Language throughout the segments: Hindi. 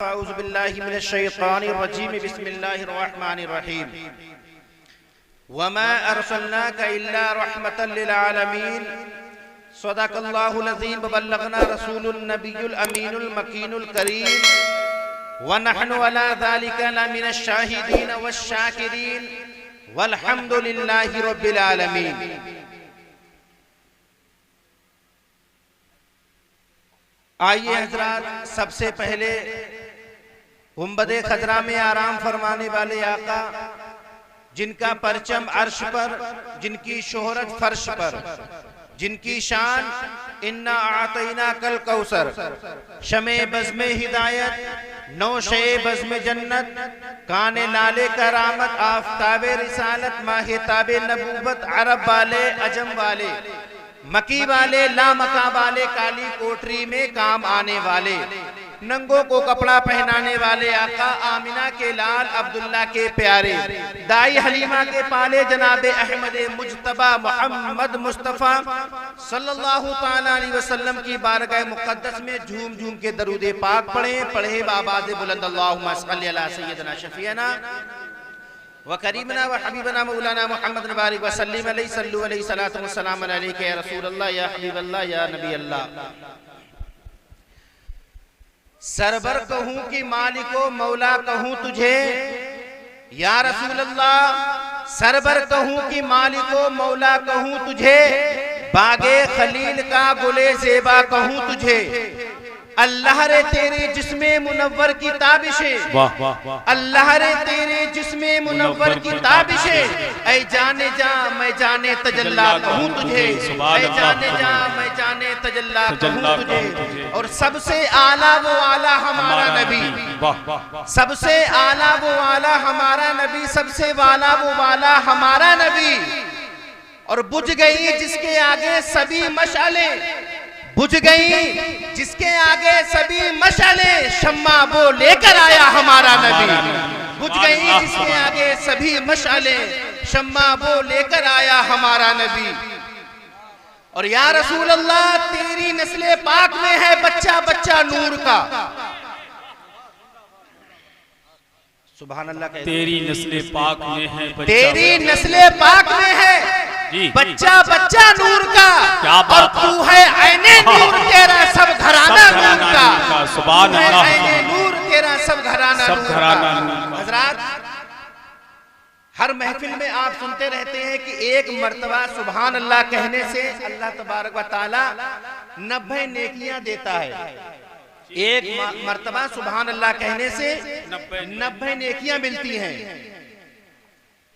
अऊज़ु बिल्लाहि मिनश शैतानिर रजीम बिस्मिल्लाहिर रहमानिर रहीम वमा अरसलनाका इल्ला रहमतल लिल आलमीन सदक़ल्लाहुल अज़ीम व बल्लगना रसूलुन नबियुल अमीनुल मकीनुल करीम व नहनु अला ज़ालिका लमिनश शाहिदीन वश शाकिरीन वल्हम्दुलिल्लाहि रब्बिल आलमीन। आइए हज़रात, सबसे पहले गुंबदे खजरा में आराम फरमाने वाले आका, जिनका परचम अर्श पर, जिनकी शोहरत फर्श पर, जिनकी शान इन्ना आतैना कल कौसर, शमे बज़्मे हिदायत, नौशे बज़्मे जन्नत, काने लाले करामत, आफ़ताबे रिसालत, माहे ताबे नबूवत, अरब वाले अजम वाले, मकी वाले लामका वाले, काली कोठरी में काम आने वाले, नंगों को कपड़ा पहनाने वाले आका, आमिना के लाल अब्दुल्ला के प्यारे, दाई हलीमा के पाले, जनाबे अहमद मुज्तबा मोहम्मद मुस्तफ़ा सल्लल्लाहु ताला अलैहि वसल्लम की बारगाह मुक़द्दस में झूम झूम के दरूदे पाक पढ़े बाबाज़ बुलंद अल्लाहुम्मा सल्ली अला सय्यदना शफीना व करीमना व हबीबना मौलाना मुहम्मद बारिक व सल्लिम अलैहि सल्लु अलैहि सलातु व सलाम अलैका या रसूल अल्लाह या हबीब अल्लाह या नबी अल्लाह। सरवर कहूं कि मालिको मौला कहूं तुझे या रसूल अल्लाह, सरवर कहूं कि मालिको मौला कहूं तुझे, बागे खलील का गुले ज़ेबा कहूं तुझे, अल्लाह रे तेरे जिस्मे मुनव्वर की ताबिशे, अल्लाह रे तेरे जिस्मे मुनव्वर की ताबिशे, ऐ जाने जा मैं जाने तजल्ला कहूं तुझे, ऐ जाने जा मैं जाने तजल्ला कहूं तुझे। और सबसे आला वो आला हमारा नबी, सबसे आला वो आला हमारा नबी, सबसे वाला वो वाला हमारा नबी। और बुझ गई जिसके आगे सभी मशाले, बुझ गई जिसके आगे सभी मशाले, शम्मा वो लेकर आया हमारा नबी। बुझ गई जिसके आगे सभी मशाले, शम्मा वो लेकर आया हमारा नबी। और या रसूल अल्लाह, तेरी नस्ले पाक में है बच्चा बच्चा नूर का। सुभान अल्लाह। तेरी नस्ले पाक में है, तेरी नस्ले पाक में है बच्चा बच्चा नूर का, और तू है ऐने नूर, तेरा सब घराना नूर का। सुभान अल्लाह। ऐने नूर, तेरा सब घराना नूर का। हजरात, हर महफिल में आप सुनते रहते हैं कि एक मर्तबा सुभान अल्लाह कहने से अल्लाह तबारक व तआला 90 नेकियां देता है। एक मर्तबा सुभान अल्लाह कहने से 90 नेकियां मिलती हैं।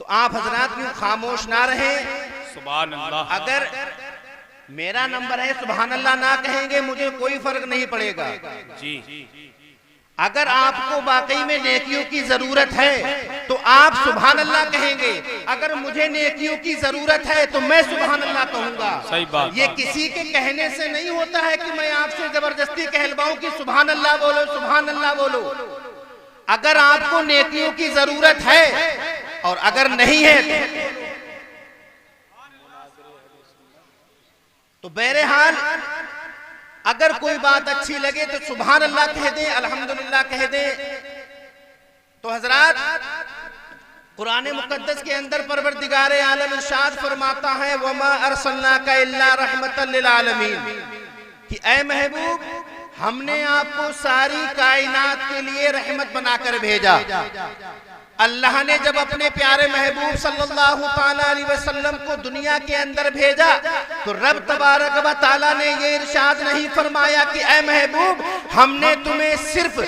तो आप हजरात क्यों खामोश ना रहे? सुभान अल्लाह। अगर मेरा नंबर है, सुभान अल्लाह ना कहेंगे मुझे कोई फर्क नहीं पड़ेगा जी। अगर आपको वाकई में नेकियों की जरूरत है तो आप सुभान अल्लाह कहेंगे। अगर मुझे नेकियों की जरूरत है तो मैं सुभान अल्लाह कहूंगा। सही बात। ये किसी के कहने से नहीं होता है कि मैं आपसे जबरदस्ती कहलवाऊं कि सुभान अल्लाह बोलो, सुभान अल्लाह बोलो। अगर आपको नेकियों की जरूरत है और अगर नहीं है तो बहरहाल अगर कोई बात अच्छी लगे तो सुभान अल्लाह कह दे, अल्हम्दुलिल्लाह कह दे। तो हजरात, कुरान मुकद्दस के अंदर परवरदिगारे आलम इरशाद फरमाता है, वमा अरसलनाका इल्ला रहमतल लिल आलमीन, कि ऐ महबूब, हमने आपको सारी कायनात के लिए रहमत बनाकर भेजा। अल्लाह ने जब अपने प्यारे महबूब सल्लल्लाहु ताला अलैहि वसल्लम को दुनिया के अंदर भेजा तो रब तबारक व तआला ने ये इरशाद नहीं फरमाया कि ऐ महबूब, हमने तुम्हें सिर्फ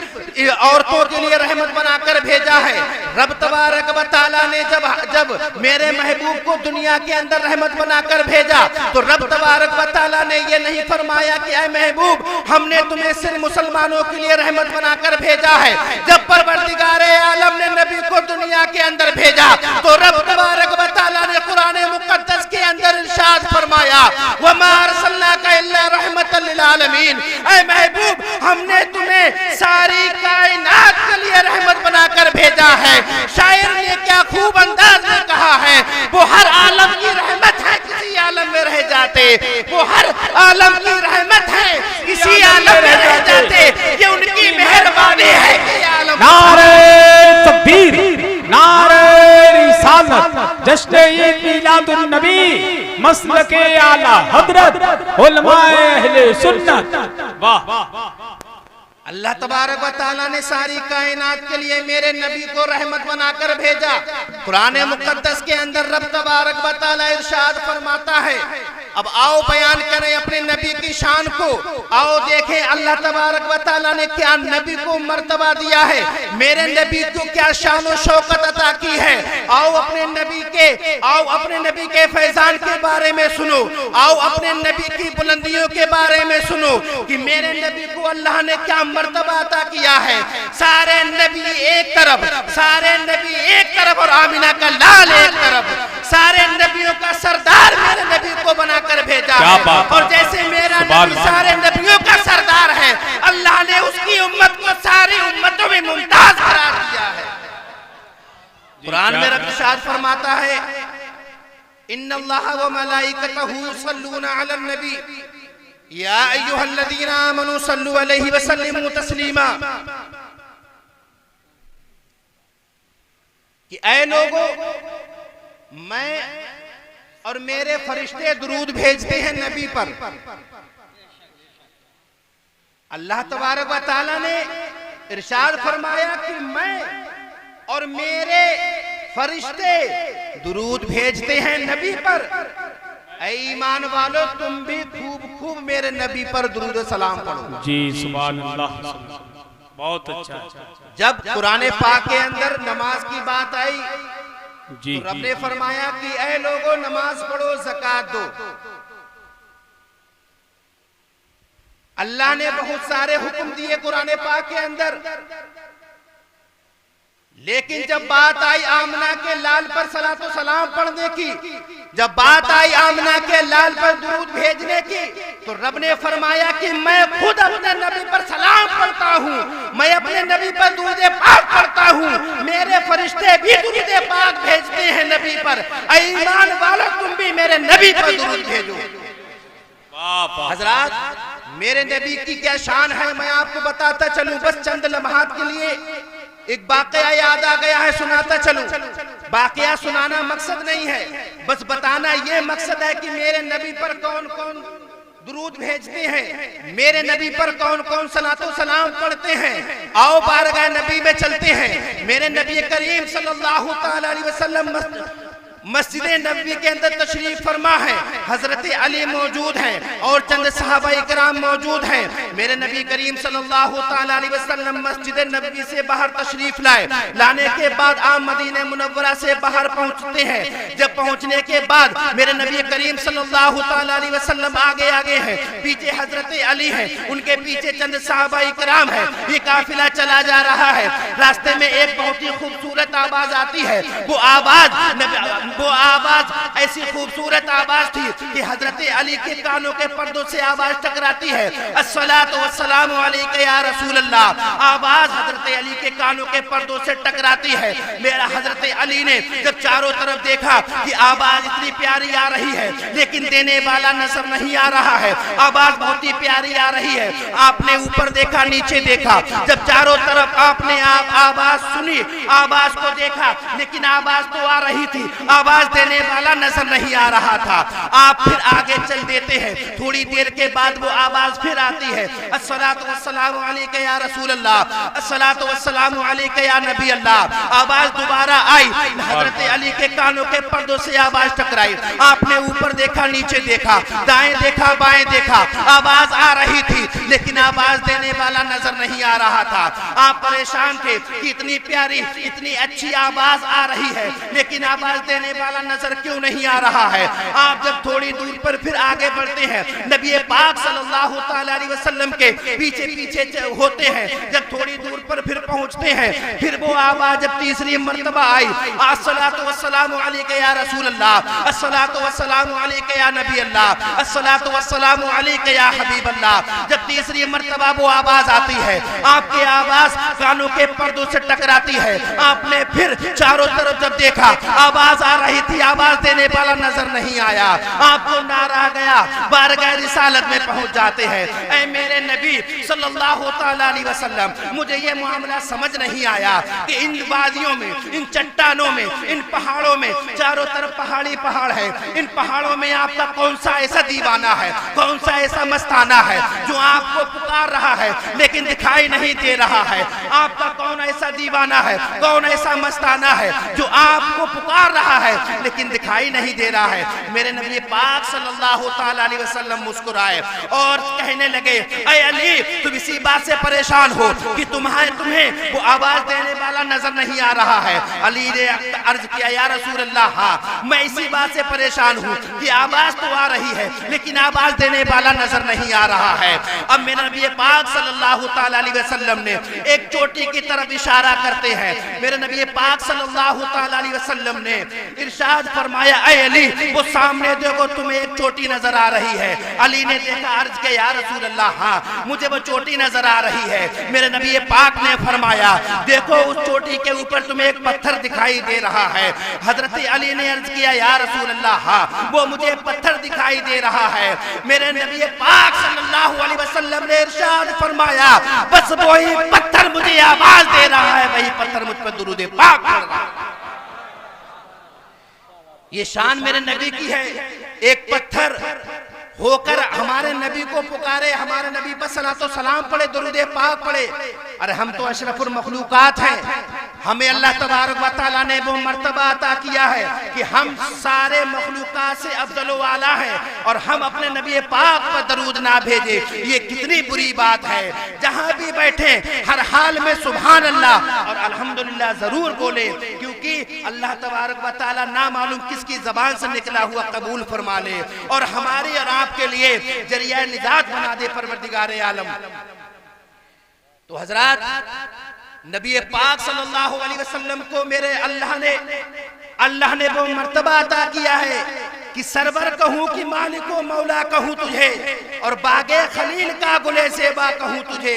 औरतों के लिए रहमत बनाकर भेजा है। रब तबारक व तआला ने जब मेरे महबूब को दुनिया के अंदर रहमत बनाकर भेजा तो रब तबारक व तआला ने ये नहीं फरमाया कि ऐ महबूब, हमने तुम्हें सिर्फ मुसलमानों के लिए रहमत बनाकर भेजा है। जब परवरदिगारे आलम ने नबी को दुनिया के अंदर भेजा तो रब तबारक व तआला ने कुरान मुकद्दस के अंदर इरशाद फरमाया, वमा अरसलनाका इल्ला रहमतल लिल आलमीन, ऐ महबूब, हमने तुम्हें सारी कायनात के लिए रहमत बनाकर भेजा है। शायर ने क्या खूब अंदाज में कहा है, वो हर आलम की रहमत है, किसी आलम में रह जाते, वो हर आलम की रहमत है, इसी आलम में रह जाते, ये उनकी मेहरबानी है कि आलम। नारे तकबीर, नारे रिसालत, जश्न ईद मिलादुन नबी, मसलके आला हजरत उलमाए अहले सुन्नत। वाह। अल्लाह तबारक व तआला ने सारी कायनात के लिए मेरे नबी को रहमत बनाकर भेजा। कुरान मुकद्दस के अंदर रब तबारक व तआला इरशाद फरमाता है। अब आओ बयान करें अपने नबी की शान को, आओ देखें अल्लाह तबारक व तआला ने क्या नबी को मर्तबा दिया है, मेरे नबी को क्या शान और शौकत अता की है। आओ अपने नबी के फैजान के बारे में सुनो, आओ अपने नबी की बुलंदियों के बारे में सुनो कि मेरे नबी को अल्लाह ने क्या मर्तबा अता किया है। सारे नबी एक तरफ और आमिना का लाल एक तरफ, सारे नबियों का सरदार मेरे नबी को बनाकर भेजा है। और जैसे मेरा नबी सारे नबियों का सरदार है, अल्लाह ने उसकी उम्मत को सारी उम्मतों में मुमताज करार दिया है। कुरान में रब इरशाद फरमाता है, इन्नल्लाह व मलाइकतहु युसल्लूना अलन नबी या अय्युहल्लज़ीना आमनू सल्लु अलैहि व सल्लिमू तस्लीमा। कि ऐ लोगों, मैं और मेरे फरिश्ते दुरूद भेजते हैं नबी पर। अल्लाह तबारक व तआला ने इरशाद फरमाया कि मैं और मेरे फरिश्ते दुरूद भेजते हैं नबी पर। ऐ ईमान वालो, तुम भी खूब मेरे नबी पर दुरूद सलाम पढ़ो। जी सुभान अल्लाह, बहुत अच्छा। जब कुरान पाक के अंदर नमाज की बात आई जी, तो रब ने फरमाया कि ऐ लोगों, नमाज पढ़ो, ज़कात दो। अल्लाह ने बहुत सारे हुक्म दिए कुरान पाक के अंदर, लेकिन जब बात आई आमना के लाल पर सलातो सलाम पढ़ने की, जब बात आई आमना के लाल पर दुरूद भेजने की, तो रब ने फरमाया कि मैं खुद अपने नबी पर सलाम पढ़ता हूँ, मैं अपने नबी पर दुरूद पाक पढ़ता हूँ, मेरे फरिश्ते भी दुरूद पाक भेजते हैं नबी पर। ऐ ईमान वालों, तुम भी मेरे नबी पर दुरूद भेजो। हजरात, मेरे नबी की क्या शान है, मैं आपको बताता चलूं। बस चंद लम्हात के लिए एक वाकया याद आ गया है, सुनाता चलूं। वाकया सुनाना मकसद नहीं है, बस बताना ये मकसद है कि मेरे नबी पर कौन कौन दुरूद भेजते हैं, मेरे नबी पर कौन कौन सलातो सलाम पढ़ते हैं। आओ बारगाह नबी में चलते हैं। मेरे नबी करीम सल्लल्लाहु तआला अलैहि वसल्लम मस्जिद नबी के अंदर तशरीफ फरमा है। हजरत अली मौजूद हैं और चंद सहाबा इकराम मौजूद हैं। मेरे नबी करीम सल्लल्लाहु तआला अलैहि वसल्लम मस्जिद नबी से बाहर तशरीफ लाने के बाद आप मदीने मुनव्वरा से बाहर पहुंचते हैं। जब पहुंचने के बाद मेरे नबी करीम सल्लल्लाहु तआला अलैहि वसल्लम आगे हैं, पीछे हजरत अली हैं, उनके पीछे चंद सहाबा इकराम हैं। ये काफिला चला जा रहा है। रास्ते में एक बहुत ही खूबसूरत आवाज आती है। वो आवाज ऐसी खूबसूरत आवाज थी कि हजरत अली के कानों के पर्दों से आवाज टकराती है। अस्सलातु वस्सलामु अलैका या रसूल अल्लाह। आवाज हजरत अली के कानों के पर्दों से टकराती है। मेरा हजरत अली ने जब चारों तरफ देखा कि आवाज इतनी प्यारी आ रही है, लेकिन देने वाला नजर नहीं आ रहा है। आवाज बहुत ही प्यारी आ रही है। आपने ऊपर देखा, नीचे देखा, जब चारों तरफ आपने आवाज सुनी, आवाज को देखा, लेकिन आवाज तो आ रही थी, आवाज देने वाला नजर नहीं आ रहा था। आप फिर आगे चल देते हैं। थोड़ी देर के बाद वो आवाज फिर आती है, अस्सलातु वस्सलामु अलैका या रसूल अल्लाह, अस्सलातु वस्सलामु अलैका या नबी अल्लाह। आवाज दोबारा आई, हजरत अली के कानों के पर्दों से आवाज टकराई। आपने ऊपर देखा, नीचे देखा, दाएं देखा, बाएं देखा, आवाज आ रही थी, लेकिन आवाज देने वाला नजर नहीं आ रहा था। आप परेशान थे कि इतनी प्यारी, इतनी अच्छी आवाज आ रही है, लेकिन आवाज देने वाला नजर क्यों नहीं आ रहा है। आप जब थोड़ी दूर पर फिर आगे बढ़ते हैं, नबी पाक सल्लल्लाहु तआला अलैहि वसल्लम के पीछे पीछे होते हैं। जब थोड़ी दूर पर फिर पहुंचते हैं, फिर वो आवाज जब तीसरी मर्तबा आई, अस्सलातु वस्सलामु अलैका या रसूल अल्लाह, अस्सलातु वस्सलामु अलैका या नबी अल्लाह, अस्सलातु वस्सलामु अलैका या हबीब अल्लाह। जब तीसरी मर्तबा वो आवाज आती है, आपकी आवाज कानों के पर्दों से टकराती है। आपने फिर चारों तरफ जब देखा, आवाज आ रही थी, आवाज देने वाला नजर नहीं आया। आपको नारा आ गया, बारगाह रिसालत में पहुंच जाते हैं। ऐ मेरे नबी सल्लल्लाहु तआला अलैहि वसल्लम, मुझे ये मामला समझ नहीं आया कि इन वादियों में, इन चट्टानों में, इन पहाड़ों में, चारों तरफ पहाड़ी पहाड़ है, इन पहाड़ों में आपका कौन सा ऐसा दीवाना है, कौन सा ऐसा मस्ताना है जो आपको पुकार रहा है लेकिन दिखाई नहीं दे रहा है। आपका कौन ऐसा दीवाना है, कौन ऐसा मस्ताना है जो आपको पुकार रहा है लेकिन दिखाई नहीं दे रहा है। मेरे नबी पाक सल्लल्लाहु तआला अलैहि वसल्लम मुस्कुराए और कहने लगे, ऐ अली, तुम इसी बात से परेशान हो कि तुम्हें वो आवाज देने वाला नजर नहीं आ रहा है। अली ने अर्ज किया, या रसूल अल्लाह, हाँ, मैं इसी बात से परेशान हूँ कि आवाज तो आ रही है लेकिन आवाज देने वाला नजर नहीं आ रहा है। अब मेरे नबी पाक सल्लल्लाहु तआला अलैहि वसल्लम ने एक चोटी की तरफ इशारा करते हैं। मेरे नबी पाक सल्लल्लाहु तआला अलैहि वसल्लम ने इरशाद फरमाया, ऐ अली, वो सामने देखो, तुम्हें एक चोटी नजर आ रही है। अली ने देखा, अर्ज किया, या रसूल अल्लाह, हाँ, मुझे वो चोटी नजर आ रही है। मेरे नबी पाक ने फरमाया, देखो उस चोटी के ऊपर तुम्हें एक पत्थर दिखाई दे रहा है। हजरत अली ने अर्ज किया, या रसूल अल्लाह, हाँ, वो मुझे पत्थर दिखाई दे रहा है। मेरे नबी पाक सल्लल्लाहु अलैहि वसल्लम ने इरशाद फरमाया, बस वही पत्थर मुझे आवाज दे रहा है, वही पत्थर मुझ पर दुरूद पाक पढ़ रहा है। ये शान मेरे नबी की है। एक पत्थर होकर हमारे नबी को पुकारे, हमारे नबी पर सलातो सलाम पढ़े, दुरूद पाक पढ़े। अरे हम तो अशरफुल मखलूकात हैं। हमें अल्लाह तबारक व तआला ने वो मर्तबा अता किया है कि हम सारे मखलूकात से अफजल व आला हैं और हम अपने नबी पाक पर दरूद ना भेजे, ये कितनी बुरी बात है। जहां भी बैठे हर हाल में सुभान अल्लाह और अल्हम्दुलिल्लाह जरूर बोले, क्योंकि अल्लाह तबारक व तआला ना मालूम किसकी जबान से निकला हुआ कबूल फरमा ले और हमारी और आपके लिए जरिया निजात बना दे परवरदिगार आलम। तो हजरात, नबी पाक सल्लल्लाहु अलैहि वसल्लम को मेरे अल्लाह ने वो मर्तबा अता किया है कि सरवर कहूँ कि मालिको मौला कहूँ तुझे और बागे खलील का गुले सेबा कहूँ तुझे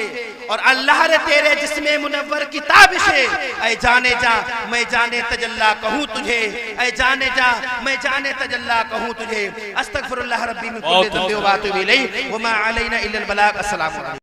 और अल्लाह रे तेरे जिस्मे मुनव्वर किताब से ऐ जाने जा मैं जाने तजल्ला कहूँ तुझे, ऐ जाने जा मैं जाने तजल्ला कहूँ तुझे। अस्तगफिरुल्लाह रब्बी मिन कुल्ली ज़ंबि व अतूबु इलैहि व मा अलैना इल्लल बलाग। अस्सलामु अलैकुम।